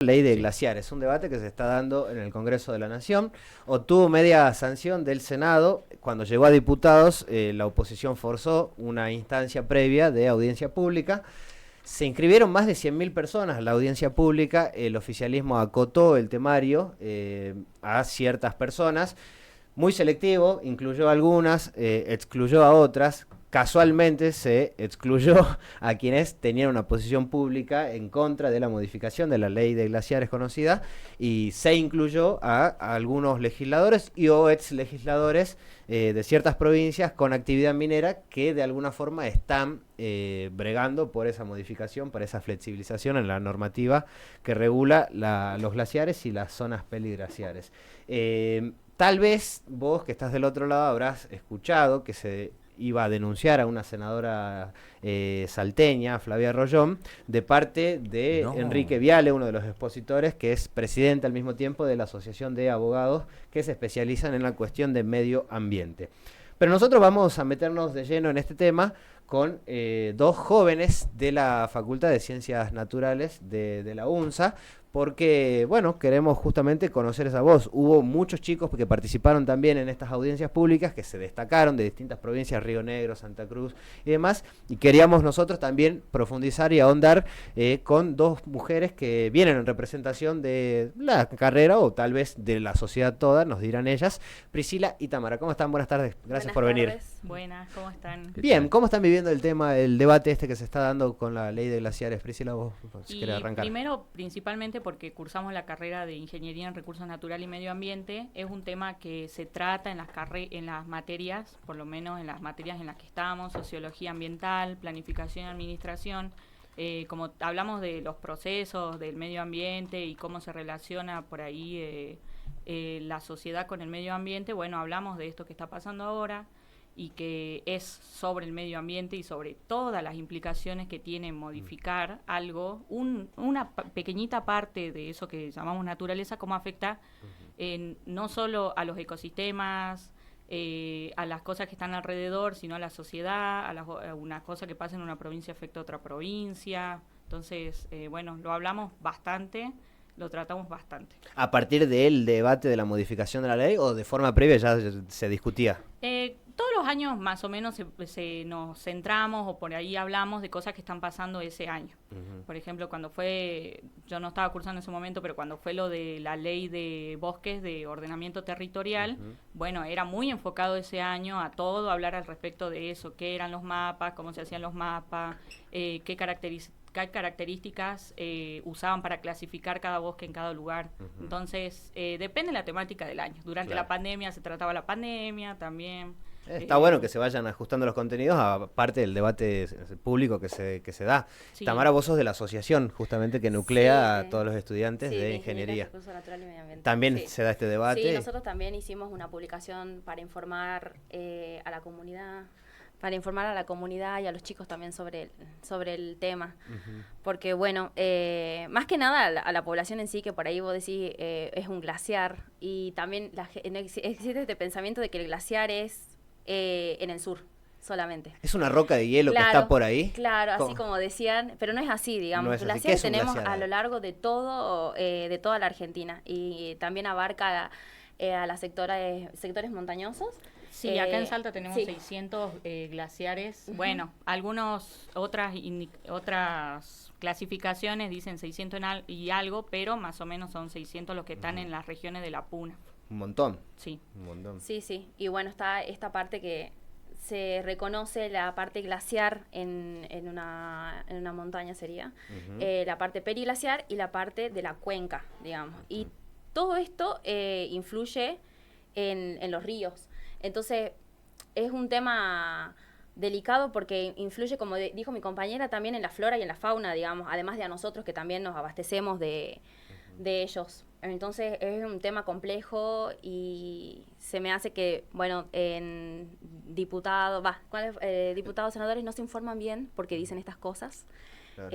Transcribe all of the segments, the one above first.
Ley de glaciares, un debate que se está dando en el Congreso de la Nación. Obtuvo media sanción del Senado. Cuando llegó a diputados, la oposición forzó una instancia previa de audiencia pública. Se inscribieron más de 100.000 personas a la audiencia pública. El oficialismo acotó el temario a ciertas personas. Muy selectivo, incluyó a algunas, excluyó a otras. Casualmente se excluyó a quienes tenían una posición pública en contra de la modificación de la ley de glaciares conocida, y se incluyó a algunos legisladores y o ex legisladores de ciertas provincias con actividad minera que de alguna forma están bregando por esa modificación, por esa flexibilización en la normativa que regula los glaciares y las zonas peliglaciares. Tal vez vos que estás del otro lado habrás escuchado que se iba a denunciar a una senadora salteña, Flavia Rollón, de parte de Enrique Viale, uno de los expositores, que es presidente al mismo tiempo de la Asociación de Abogados que se especializan en la cuestión de medio ambiente. Pero nosotros vamos a meternos de lleno en este tema con dos jóvenes de la Facultad de Ciencias Naturales de la UNSA, porque, bueno, queremos justamente conocer esa voz. Hubo muchos chicos que participaron también en estas audiencias públicas, que se destacaron de distintas provincias, Río Negro, Santa Cruz y demás, y queríamos nosotros también profundizar y ahondar con dos mujeres que vienen en representación de la carrera, o tal vez de la sociedad toda, nos dirán ellas. Priscila y Tamara, ¿cómo están? Buenas tardes, gracias por venir. Buenas, ¿cómo están? Bien, ¿cómo están viviendo el tema, el debate este que se está dando con la ley de glaciares? Priscila, vos si querés arrancar. Primero, principalmente porque cursamos la carrera de Ingeniería en Recursos Naturales y Medio Ambiente, es un tema que se trata en las materias, por lo menos en las materias en las que estamos, Sociología Ambiental, Planificación y Administración. Como hablamos de los procesos del medio ambiente y cómo se relaciona por ahí la sociedad con el medio ambiente, bueno, hablamos de esto que está pasando ahora, y que es sobre el medio ambiente y sobre todas las implicaciones que tiene modificar algo, una pequeñita parte de eso que llamamos naturaleza, cómo afecta no solo a los ecosistemas, a las cosas que están alrededor, sino a la sociedad, a una cosa que pasa en una provincia afecta a otra provincia. Entonces, bueno, lo hablamos bastante, lo tratamos bastante. ¿A partir del debate de la modificación de la ley o de forma previa ya se discutía? Todos los años más o menos nos centramos o por ahí hablamos de cosas que están pasando ese año. Por ejemplo, cuando fue, yo no estaba cursando en ese momento, pero cuando fue lo de la ley de bosques de ordenamiento territorial, bueno, era muy enfocado ese año a todo, hablar al respecto de eso, qué eran los mapas, cómo se hacían los mapas, qué características usaban para clasificar cada bosque en cada lugar. Entonces, depende de la temática del año. Durante la pandemia se trataba la pandemia también. Está bueno que se vayan ajustando los contenidos, aparte del debate público que se da. Sí. Tamara, vos sos de la asociación justamente que nuclea a todos los estudiantes de ingeniería. También se da este debate. Sí, nosotros también hicimos una publicación para informar a la comunidad, y a los chicos también sobre el tema. Porque, bueno, más que nada a la población en sí, que por ahí vos decís es un glaciar, y también existe este pensamiento de que el glaciar es en el sur solamente. Es una roca de hielo, claro, que está por ahí. Claro, así como decían, pero no es así, digamos. No es glaciares así. Tenemos glaciar, a lo largo de toda la Argentina, y también abarca a los sectores montañosos. Sí, acá en Salta tenemos 600 glaciares. Bueno, otras clasificaciones dicen 600 y algo, pero más o menos son 600 los que están en las regiones de la Puna. Un montón. Sí. Un montón. Sí. Y bueno, está esta parte que se reconoce, la parte glaciar en una montaña sería, la parte periglaciar y la parte de la cuenca, digamos. Y todo esto influye en los ríos. Entonces, es un tema delicado porque influye, como dijo mi compañera, también en la flora y en la fauna, digamos, además de a nosotros que también nos abastecemos de ellos. Entonces, es un tema complejo y se me hace que, bueno, diputados, senadores no se informan bien porque dicen estas cosas. Claro.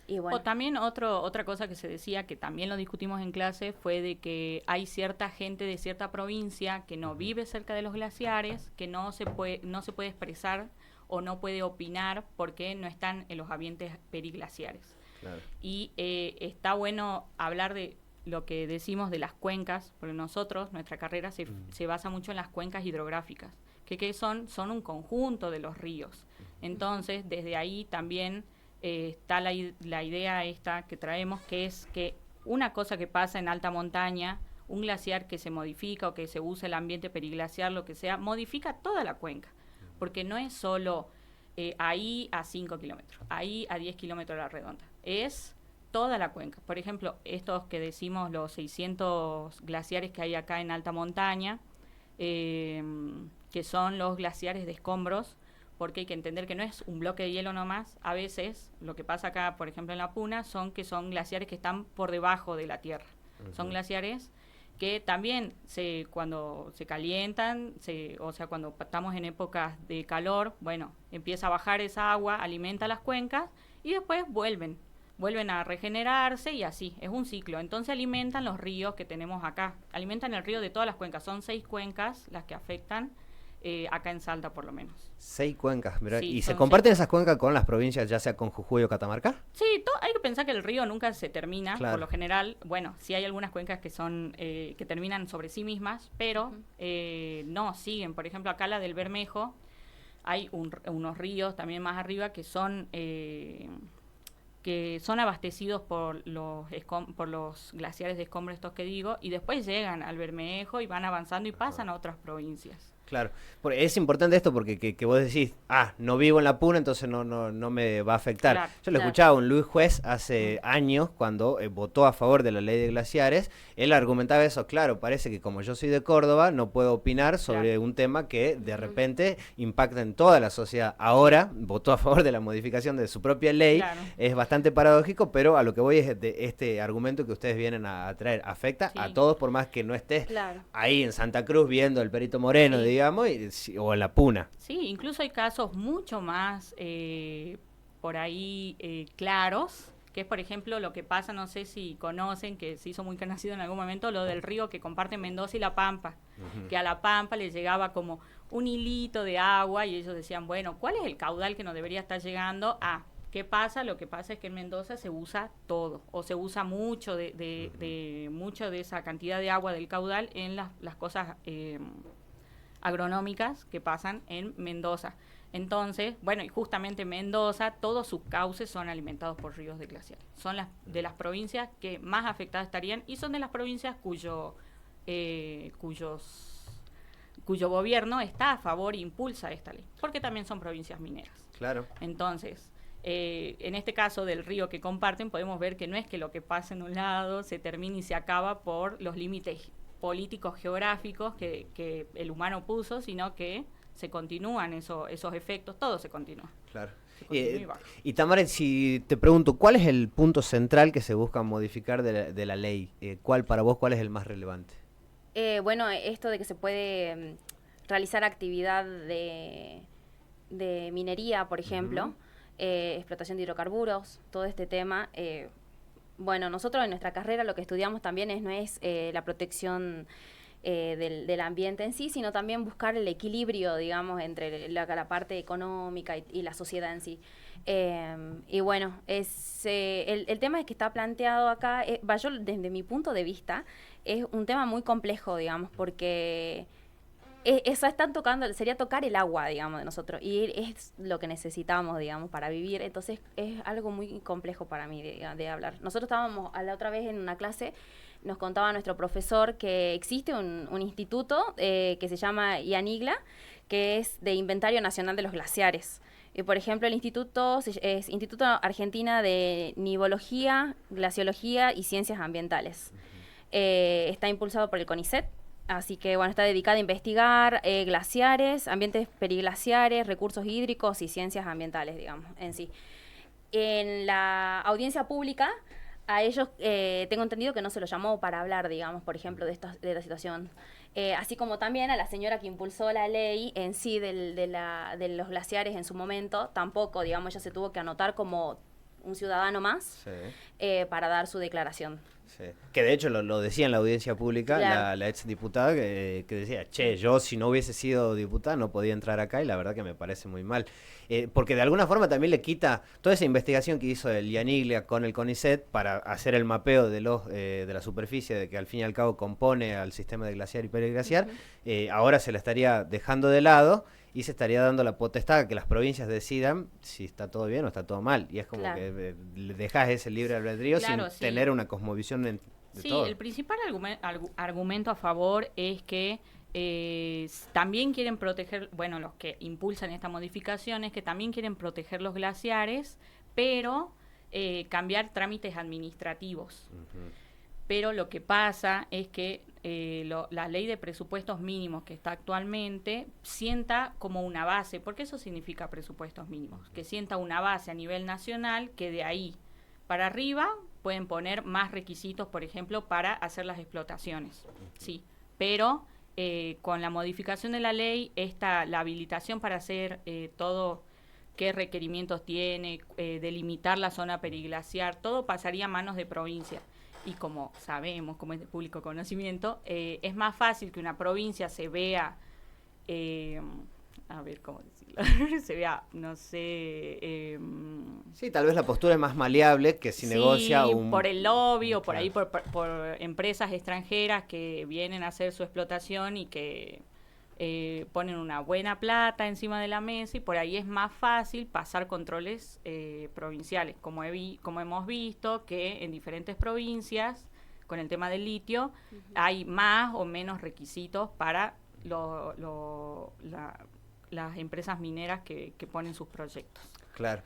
Y bueno. O también otra cosa que se decía, que también lo discutimos en clase, fue de que hay cierta gente de cierta provincia que no vive cerca de los glaciares, que no se puede expresar o no puede opinar porque no están en los ambientes periglaciares. Claro. Y está bueno hablar de lo que decimos de las cuencas, porque nuestra carrera se basa mucho en las cuencas hidrográficas, que son un conjunto de los ríos. Entonces, desde ahí también está la idea esta que traemos, que es que una cosa que pasa en alta montaña, un glaciar que se modifica o que se usa el ambiente periglaciar, lo que sea, modifica toda la cuenca, porque no es solo ahí a 5 kilómetros, ahí a 10 kilómetros a la redonda, es toda la cuenca. Por ejemplo, estos que decimos, los 600 glaciares que hay acá en alta montaña, que son los glaciares de escombros, porque hay que entender que no es un bloque de hielo nomás. A veces, lo que pasa acá, por ejemplo, en la Puna, son glaciares que están por debajo de la tierra. Son glaciares que también cuando se calientan, o sea, cuando estamos en épocas de calor, bueno, empieza a bajar esa agua, alimenta las cuencas y después vuelven a regenerarse y así, es un ciclo. Entonces alimentan los ríos que tenemos acá, alimentan el río de todas las cuencas, son 6 cuencas las que afectan acá en Salta por lo menos. 6 cuencas, mirá. Sí, ¿Y se son comparten 6 esas cuencas con las provincias, ya sea con Jujuy o Catamarca? Sí, hay que pensar que el río nunca se termina, Claro. por lo general. Bueno, sí hay algunas cuencas que son que terminan sobre sí mismas, pero no, siguen. Por ejemplo, acá la del Bermejo, hay unos ríos también más arriba que son abastecidos por los glaciares de escombros estos que digo, y después llegan al Bermejo y van avanzando y pasan a otras provincias. Claro, porque es importante esto porque que vos decís, no vivo en la Puna, entonces no me va a afectar. Claro, Yo lo escuchaba a un Luis Juez hace años cuando votó a favor de la ley de glaciares. Él argumentaba eso, claro, parece que como yo soy de Córdoba no puedo opinar sobre un tema que de repente impacta en toda la sociedad. Ahora votó a favor de la modificación de su propia ley. Claro. Es bastante paradójico, pero a lo que voy es de este argumento que ustedes vienen a traer. Afecta a todos por más que no estés ahí en Santa Cruz viendo el Perito Moreno, digamos, o en la Puna. Sí, incluso hay casos mucho más por ahí claros, que es por ejemplo lo que pasa, no sé si conocen, que se hizo muy conocido en algún momento, lo del río que comparten Mendoza y La Pampa, que a La Pampa le llegaba como un hilito de agua y ellos decían, bueno, ¿cuál es el caudal que nos debería estar llegando? ¿Qué pasa? Lo que pasa es que en Mendoza se usa todo, o se usa mucho mucho de esa cantidad de agua del caudal en las cosas agronómicas que pasan en Mendoza. Entonces, bueno, y justamente Mendoza, todos sus cauces son alimentados por ríos de glaciares. Son de las provincias que más afectadas estarían y son de las provincias cuyo gobierno está a favor e impulsa esta ley, porque también son provincias mineras. Claro. Entonces, en este caso del río que comparten, podemos ver que no es que lo que pasa en un lado se termina y se acaba por los límites políticos geográficos que el humano puso, sino que se continúan esos efectos, todo se continúa. Claro. Y Tamara, si te pregunto, ¿cuál es el punto central que se busca modificar de la ley? ¿Cuál es el más relevante? Bueno, esto de que se puede realizar actividad de minería, por ejemplo, explotación de hidrocarburos, todo este tema. Bueno, nosotros en nuestra carrera lo que estudiamos también no es la protección del ambiente en sí, sino también buscar el equilibrio, digamos, entre la parte económica y la sociedad en sí. Y bueno, el tema que está planteado acá, yo desde mi punto de vista, es un tema muy complejo, digamos, porque sería tocar el agua, digamos, de nosotros, y es lo que necesitamos, digamos, para vivir. Entonces es algo muy complejo para mí de hablar. Nosotros estábamos la otra vez en una clase, nos contaba nuestro profesor que existe un instituto que se llama IANIGLA, que es de Inventario Nacional de los Glaciares. Y por ejemplo, el instituto es Instituto Argentina de Nivología, Glaciología y Ciencias Ambientales. Está impulsado por el CONICET. Así que, bueno, está dedicada a investigar glaciares, ambientes periglaciares, recursos hídricos y ciencias ambientales, digamos, en sí. En la audiencia pública, a ellos tengo entendido que no se los llamó para hablar, digamos, por ejemplo, de la situación. Así como también a la señora que impulsó la ley en sí de los glaciares en su momento, tampoco, digamos, ella se tuvo que anotar como un ciudadano más para dar su declaración. Sí. Que de hecho lo decía en la audiencia pública la ex diputada que decía, che, yo si no hubiese sido diputada no podía entrar acá y la verdad que me parece muy mal. Porque de alguna forma también le quita toda esa investigación que hizo el Yaniglia con el CONICET para hacer el mapeo de la superficie de que al fin y al cabo compone al sistema de glaciar y periglaciar. Ahora se la estaría dejando de lado y se estaría dando la potestad a que las provincias decidan si está todo bien o está todo mal. Y es como que le dejas ese libre albedrío sin tener una cosmovisión de todo. Sí, el principal argumento a favor es que también quieren proteger, bueno, los que impulsan esta modificación es que también quieren proteger los glaciares, pero cambiar trámites administrativos. Pero lo que pasa es que la ley de presupuestos mínimos que está actualmente sienta como una base, porque eso significa presupuestos mínimos, que sienta una base a nivel nacional que de ahí para arriba pueden poner más requisitos, por ejemplo, para hacer las explotaciones. Sí, pero con la modificación de la ley, la habilitación para hacer todo, qué requerimientos tiene, delimitar la zona periglaciar, todo pasaría a manos de provincia. Y como sabemos, como es de público conocimiento, es más fácil que una provincia se vea, a ver cómo decirlo, se vea, no sé... sí, tal vez la postura es más maleable que si negocia por el lobby o por ahí por empresas extranjeras que vienen a hacer su explotación y que ponen una buena plata encima de la mesa y por ahí es más fácil pasar controles provinciales, como hemos visto que en diferentes provincias con el tema del litio hay más o menos requisitos para las empresas mineras que ponen sus proyectos. Claro.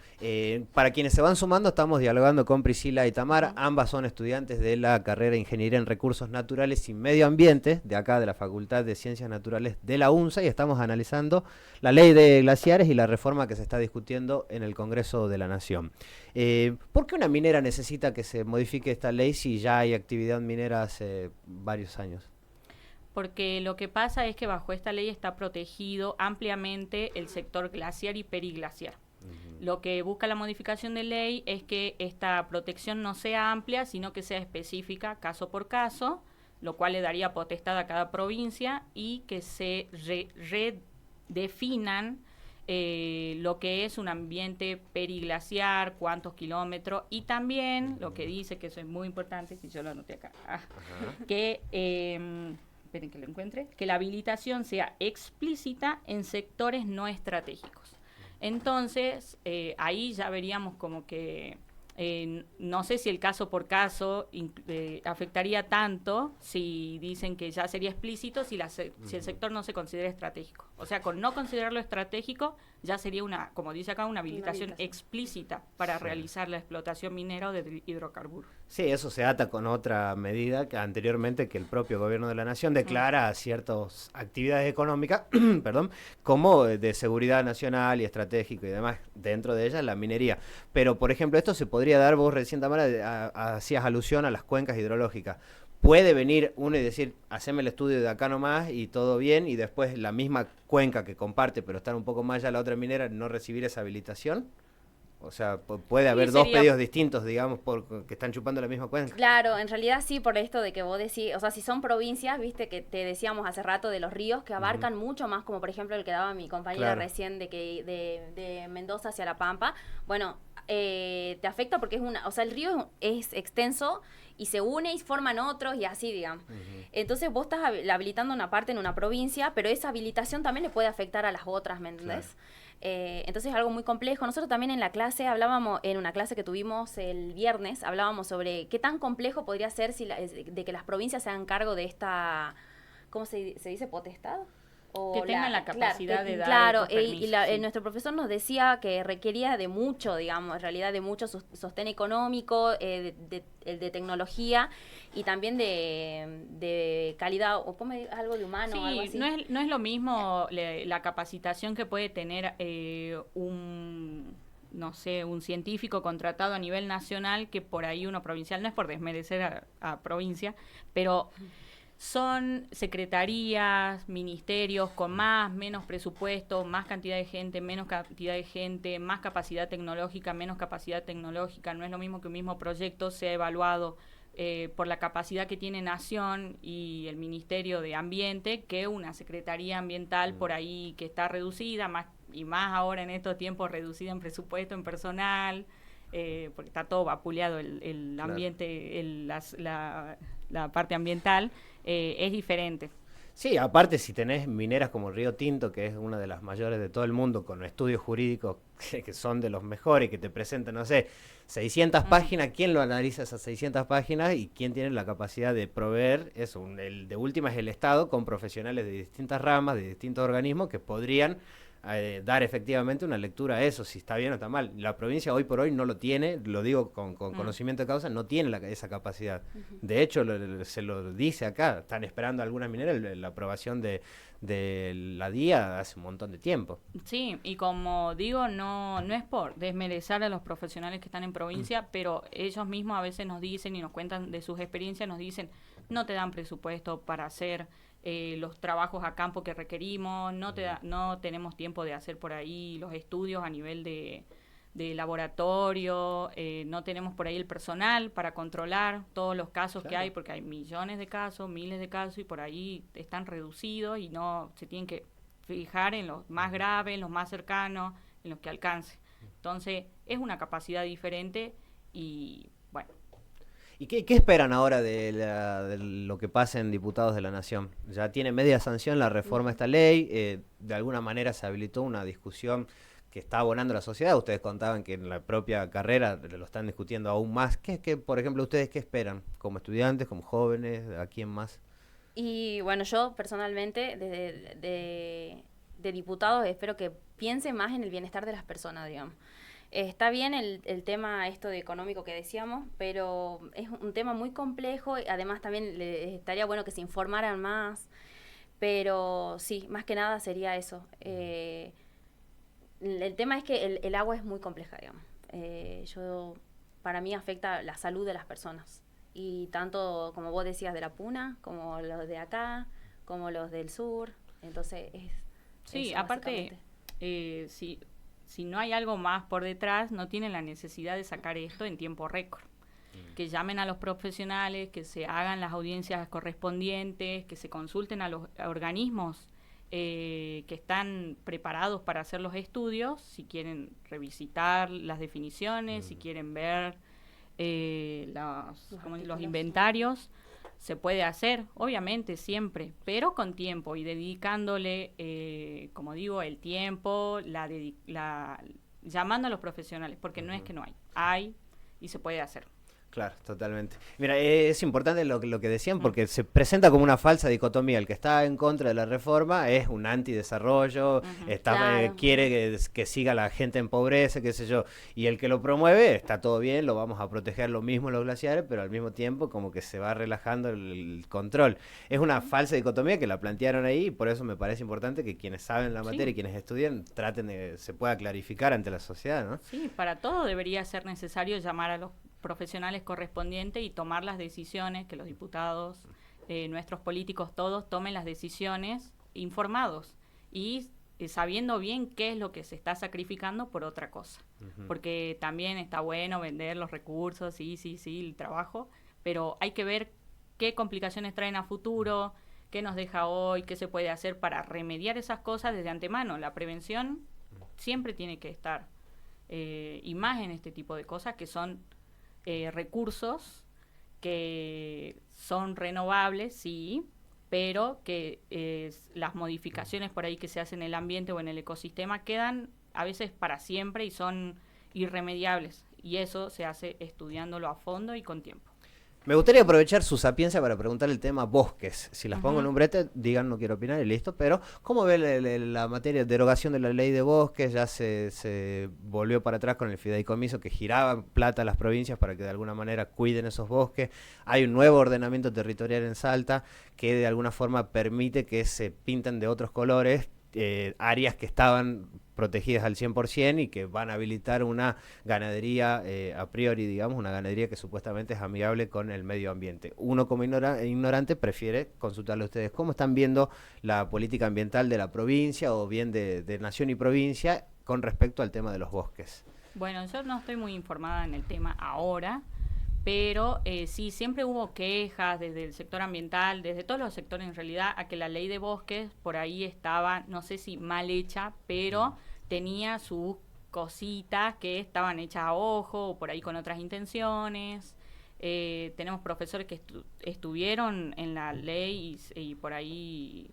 Para quienes se van sumando, estamos dialogando con Priscila y Tamara. Ambas son estudiantes de la carrera de Ingeniería en Recursos Naturales y Medio Ambiente, de acá de la Facultad de Ciencias Naturales de la UNSA, y estamos analizando la ley de glaciares y la reforma que se está discutiendo en el Congreso de la Nación. ¿Por qué una minera necesita que se modifique esta ley si ya hay actividad minera hace varios años? Porque lo que pasa es que bajo esta ley está protegido ampliamente el sector glaciar y periglaciar. Lo que busca la modificación de ley es que esta protección no sea amplia, sino que sea específica caso por caso, lo cual le daría potestad a cada provincia y que se redefinan lo que es un ambiente periglaciar, cuántos kilómetros, y también lo que dice, que eso es muy importante, que yo lo anoté acá, que... esperen que lo encuentre, que la habilitación sea explícita en sectores no estratégicos. Entonces, ahí ya veríamos como que, no sé si el caso por caso afectaría tanto si dicen que ya sería explícito si el sector no se considera estratégico. O sea, con no considerarlo estratégico, ya sería como dice acá, una habilitación explícita para realizar la explotación minera o de hidrocarburos. Sí, eso se ata con otra medida que anteriormente que el propio gobierno de la nación declara ciertas actividades económicas, perdón, como de seguridad nacional y estratégico y demás, dentro de ellas la minería. Pero, por ejemplo, esto se podría dar, vos recién, Tamara, hacías alusión a las cuencas hidrológicas. Puede venir uno y decir, haceme el estudio de acá nomás y todo bien, y después la misma cuenca que comparte, pero estar un poco más allá la otra minera, no recibir esa habilitación. O sea, puede haber dos pedidos distintos, digamos, que están chupando la misma cuenca. Claro, en realidad sí, por esto de que vos decís, o sea, si son provincias, viste, que te decíamos hace rato de los ríos, que abarcan mucho más, como por ejemplo el que daba mi compañera recién, de Mendoza hacia La Pampa, bueno, te afecta porque o sea, el río es extenso y se une y forman otros y así, digamos. Entonces vos estás habilitando una parte en una provincia, pero esa habilitación también le puede afectar a las otras, ¿me entendés? Claro. Entonces es algo muy complejo. Nosotros también en la clase hablábamos, en una clase que tuvimos el viernes, hablábamos sobre qué tan complejo podría ser de que las provincias se hagan cargo de esta, ¿cómo se dice? ¿Potestad? O que tengan la capacidad de dar claro, permisos, sí. Nuestro profesor nos decía que requería de mucho, digamos, en realidad de mucho sostén económico, de tecnología y también de calidad, o algo de humano, sí, o algo así. No es lo mismo la capacitación que puede tener un científico contratado a nivel nacional que por ahí uno provincial. No es por desmerecer a provincia, pero son secretarías, ministerios con menos presupuesto, más cantidad de gente, menos cantidad de gente, más capacidad tecnológica, menos capacidad tecnológica. No es lo mismo que un mismo proyecto sea evaluado por la capacidad que tiene Nación y el Ministerio de Ambiente, que una Secretaría Ambiental por ahí que está reducida, más ahora en estos tiempos reducida en presupuesto, en personal, porque está todo vapuleado el ambiente, la parte ambiental, es diferente. Sí, aparte si tenés mineras como Río Tinto, que es una de las mayores de todo el mundo, con estudios jurídicos que son de los mejores, que te presentan, no sé, 600 páginas, ¿quién lo analiza esas 600 páginas y quién tiene la capacidad de proveer eso? El de última es el Estado, con profesionales de distintas ramas, de distintos organismos, que podrían dar efectivamente una lectura a eso, si está bien o está mal. La provincia hoy por hoy no lo tiene, lo digo con conocimiento de causa, no tiene esa capacidad. De hecho, se lo dice acá, están esperando algunas mineras la aprobación de la DIA hace un montón de tiempo. Sí, y como digo, no es por desmerecer a los profesionales que están en provincia, pero ellos mismos a veces nos dicen y nos cuentan de sus experiencias, nos dicen, no te dan presupuesto para hacer los trabajos a campo que requerimos, no tenemos tiempo de hacer por ahí los estudios a nivel de laboratorio, no tenemos por ahí el personal para controlar todos los casos que hay, porque hay millones de casos, miles de casos, y por ahí están reducidos y no se tienen que fijar en los más graves, en los más cercanos, en los que alcance. Entonces, es una capacidad diferente y, bueno. ¿Y qué esperan ahora de lo que pasa en Diputados de la Nación? Ya tiene media sanción la reforma a esta ley, de alguna manera se habilitó una discusión que está abonando la sociedad. Ustedes contaban que en la propia carrera lo están discutiendo aún más. Por ejemplo, ustedes qué esperan? Como estudiantes, como jóvenes, ¿a quién más? Y bueno, yo personalmente, de diputados, espero que piense más en el bienestar de las personas, digamos. Está bien el tema esto de económico que decíamos, pero es un tema muy complejo. Además, también estaría bueno que se informaran más. Pero sí, más que nada sería eso. El tema es que el agua es muy compleja, digamos. Para mí afecta la salud de las personas. Y tanto, como vos decías, de la Puna, como los de acá, como los del sur. Entonces, sí, aparte, si no hay algo más por detrás, no tienen la necesidad de sacar esto en tiempo récord. Que llamen a los profesionales, que se hagan las audiencias correspondientes, que se consulten a los organismos que están preparados para hacer los estudios, si quieren revisitar las definiciones, si quieren ver los inventarios, se puede hacer, obviamente, siempre, pero con tiempo y dedicándole, como digo, el tiempo, llamando a los profesionales, porque no es que no hay y se puede hacer. Claro, totalmente. Mira, es importante lo que decían porque se presenta como una falsa dicotomía. El que está en contra de la reforma es un antidesarrollo, claro, quiere que siga la gente en pobreza, qué sé yo. Y el que lo promueve, está todo bien, lo vamos a proteger lo mismo los glaciares, pero al mismo tiempo como que se va relajando el control. Es una falsa dicotomía que la plantearon ahí y por eso me parece importante que quienes saben la materia y quienes estudian traten de se pueda clarificar ante la sociedad, ¿no? Sí, para todo debería ser necesario llamar a los profesionales correspondientes y tomar las decisiones, que los diputados, nuestros políticos, todos tomen las decisiones informados y sabiendo bien qué es lo que se está sacrificando por otra cosa. Porque también está bueno vender los recursos, sí, el trabajo, pero hay que ver qué complicaciones traen a futuro, qué nos deja hoy, qué se puede hacer para remediar esas cosas desde antemano. La prevención siempre tiene que estar, y más en este tipo de cosas que son recursos que son renovables, sí, pero que las modificaciones por ahí que se hacen en el ambiente o en el ecosistema quedan a veces para siempre y son irremediables. Y eso se hace estudiándolo a fondo y con tiempo. Me gustaría aprovechar su sapiencia para preguntar el tema bosques. Si las pongo en un brete, digan no quiero opinar y listo. Pero, ¿cómo ve la materia de derogación de la ley de bosques? Ya se volvió para atrás con el fideicomiso que giraba plata a las provincias para que de alguna manera cuiden esos bosques. Hay un nuevo ordenamiento territorial en Salta que de alguna forma permite que se pinten de otros colores áreas que estaban protegidas al 100% y que van a habilitar una ganadería a priori, digamos, una ganadería que supuestamente es amigable con el medio ambiente. Uno como ignorante prefiere consultarle a ustedes cómo están viendo la política ambiental de la provincia o bien de nación y provincia con respecto al tema de los bosques. Bueno, yo no estoy muy informada en el tema ahora, pero sí, siempre hubo quejas desde el sector ambiental, desde todos los sectores en realidad, a que la ley de bosques por ahí estaba, no sé si mal hecha, pero tenía sus cositas que estaban hechas a ojo o por ahí con otras intenciones. Tenemos profesores que estuvieron en la ley y por ahí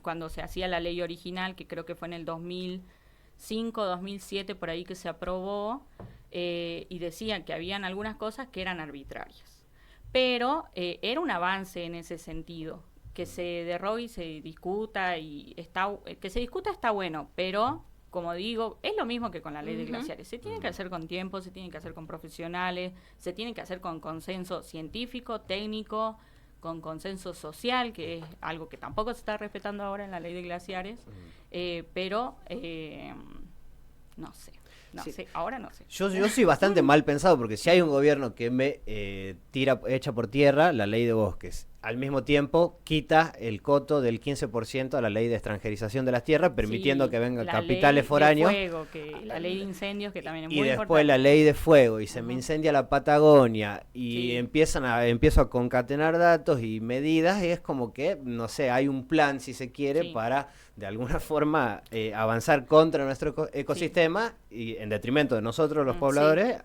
cuando se hacía la ley original, que creo que fue en el 2005, 2007, por ahí que se aprobó, y decían que habían algunas cosas que eran arbitrarias. Pero era un avance en ese sentido, que se derrogue y se discuta, que se discuta está bueno, pero como digo, es lo mismo que con la ley de glaciares. Se tiene que hacer con tiempo, se tiene que hacer con profesionales, se tiene que hacer con consenso científico, técnico, con consenso social, que es algo que tampoco se está respetando ahora en la ley de glaciares, pero no sé. No sé, ahora no sé. Yo soy bastante mal pensado, porque si hay un gobierno que me echa por tierra la ley de bosques, al mismo tiempo quita el coto del 15% a la ley de extranjerización de las tierras, permitiendo que vengan capitales foráneos. La ley de incendios, que también es muy importante. Y después la ley de fuego, y se me incendia la Patagonia, y empiezo a concatenar datos y medidas, y es como que, no sé, hay un plan, si se quiere, para de alguna forma avanzar contra nuestro ecosistema y en detrimento de nosotros los pobladores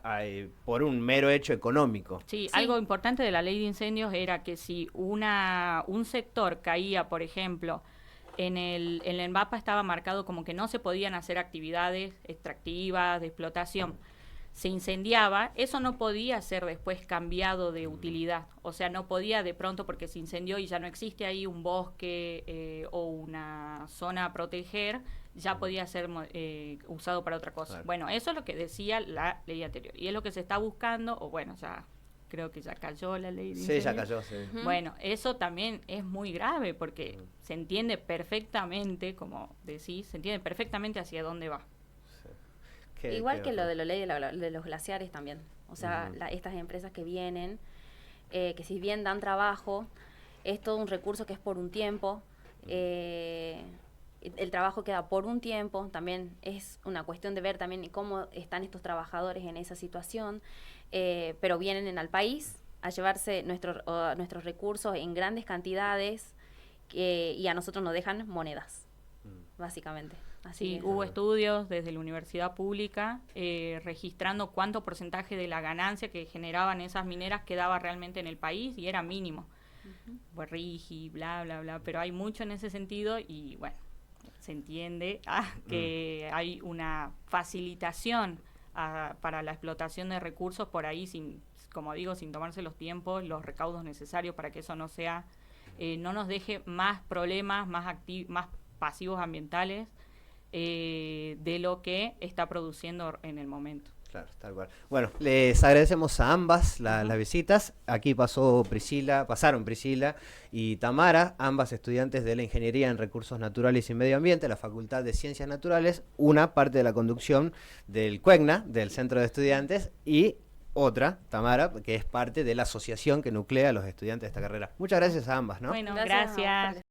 por un mero hecho económico. Sí, algo importante de la ley de incendios era que si un sector caía, por ejemplo, en el MAPA estaba marcado como que no se podían hacer actividades extractivas, de explotación, se incendiaba, eso no podía ser después cambiado de utilidad. O sea, no podía de pronto, porque se incendió y ya no existe ahí un bosque o una zona a proteger, ya podía ser usado para otra cosa. Claro. Bueno, eso es lo que decía la ley anterior. Y es lo que se está buscando, o bueno, ya creo que ya cayó la ley de incendios. Sí, ya cayó, sí. Bueno, eso también es muy grave, porque se entiende perfectamente, como decís, se entiende perfectamente hacia dónde va. Igual que lo de la ley de los glaciares también. O sea, estas empresas que vienen, que si bien dan trabajo, es todo un recurso que es por un tiempo. El trabajo queda por un tiempo. También es una cuestión de ver también cómo están estos trabajadores en esa situación. Pero vienen al país a llevarse nuestros recursos en grandes cantidades y a nosotros nos dejan monedas, básicamente. Así hubo estudios desde la universidad pública registrando cuánto porcentaje de la ganancia que generaban esas mineras quedaba realmente en el país, y era mínimo. Rigi, bla, bla, bla, pero hay mucho en ese sentido y bueno, se entiende que hay una facilitación para la explotación de recursos por ahí, como digo, sin tomarse los tiempos, los recaudos necesarios para que eso no sea, no nos deje más problemas, más pasivos ambientales, de lo que está produciendo en el momento. Claro, tal cual. Bueno, les agradecemos a ambas las visitas. Aquí pasaron Priscila y Tamara, ambas estudiantes de la Ingeniería en Recursos Naturales y Medio Ambiente, la Facultad de Ciencias Naturales, una parte de la conducción del CUECNA, del Centro de Estudiantes, y otra, Tamara, que es parte de la asociación que nuclea a los estudiantes de esta carrera. Muchas gracias a ambas, ¿no? Bueno, gracias.